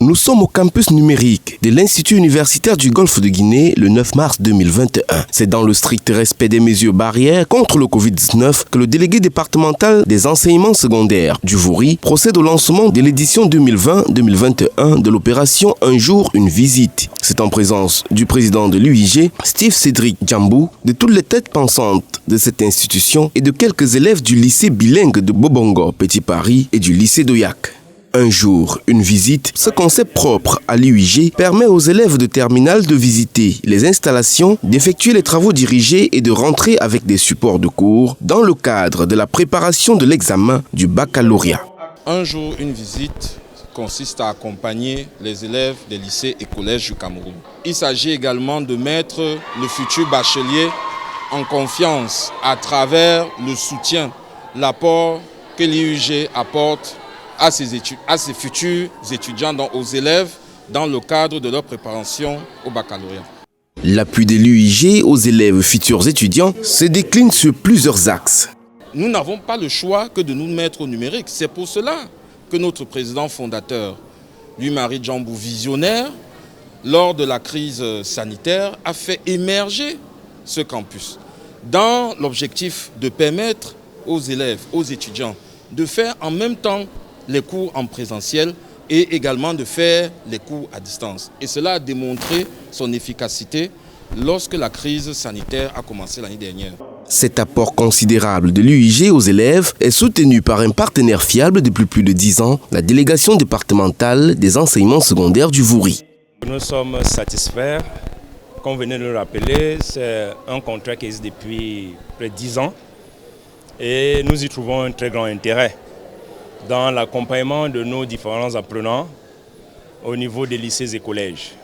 Nous sommes au campus numérique de l'Institut universitaire du Golfe de Guinée le 9 mars 2021. C'est dans le strict respect des mesures barrières contre le Covid-19 que le délégué départemental des enseignements secondaires du Vouri procède au lancement de l'édition 2020-2021 de l'opération Un jour, une visite. C'est en présence du président de l'UIG, Steve Cédric Djambou, de toutes les têtes pensantes de cette institution et de quelques élèves du lycée bilingue de Bobongo, Petit Paris et du lycée d'Oyak. Un jour, une visite, ce concept propre à l'UIG permet aux élèves de terminale de visiter les installations, d'effectuer les travaux dirigés et de rentrer avec des supports de cours dans le cadre de la préparation de l'examen du baccalauréat. Un jour, une visite consiste à accompagner les élèves des lycées et collèges du Cameroun. Il s'agit également de mettre le futur bachelier en confiance à travers le soutien, l'apport que l'UIG apporte à ses futurs étudiants, donc aux élèves, dans le cadre de leur préparation au baccalauréat. L'appui de l'UIG aux élèves futurs étudiants se décline sur plusieurs axes. Nous n'avons pas le choix que de nous mettre au numérique. C'est pour cela que notre président fondateur, Louis-Marie Djambou, visionnaire, lors de la crise sanitaire, a fait émerger ce campus dans l'objectif de permettre aux élèves, aux étudiants, de faire en même temps les cours en présentiel et également de faire les cours à distance. Et cela a démontré son efficacité lorsque la crise sanitaire a commencé l'année dernière. Cet apport considérable de l'UIG aux élèves est soutenu par un partenaire fiable depuis plus de 10 ans, la délégation départementale des enseignements secondaires du Vouri. Nous sommes satisfaits. Comme vous venez de le rappeler, c'est un contrat qui existe depuis près de 10 ans et nous y trouvons un très grand intérêt dans l'accompagnement de nos différents apprenants au niveau des lycées et collèges.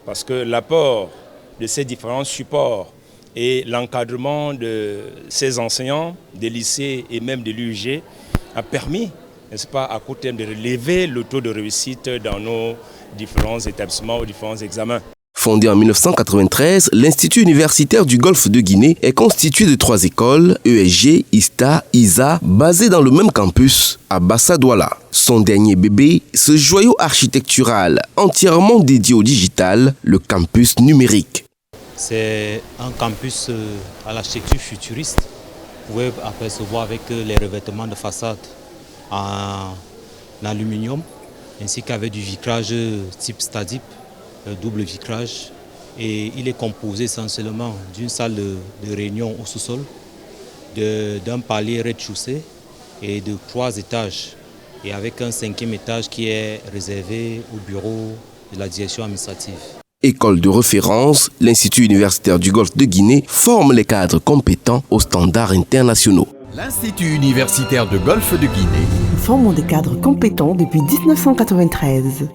Parce que l'apport de ces différents supports et l'encadrement de ces enseignants des lycées et même de l'UIG a permis, n'est-ce pas, à court terme de relever le taux de réussite dans nos différents établissements ou différents examens. Fondé en 1993, l'Institut universitaire du Golfe de Guinée est constitué de 3 écoles, ESG, ISTA, ISA, basées dans le même campus, à Bassa Douala. Son dernier bébé, ce joyau architectural entièrement dédié au digital, le campus numérique. C'est un campus à l'architecture futuriste. Vous pouvez apercevoir avec les revêtements de façade en aluminium, ainsi qu'avec du vitrage type Stadip, double vitrage, et il est composé essentiellement d'une salle de réunion au sous-sol, d'un palier rez-de-chaussée et de 3 étages, et avec un 5e étage qui est réservé au bureau de la direction administrative. École de référence, l'Institut universitaire du Golfe de Guinée forme les cadres compétents aux standards internationaux. L'Institut universitaire du Golfe de Guinée forme des cadres compétents depuis 1993.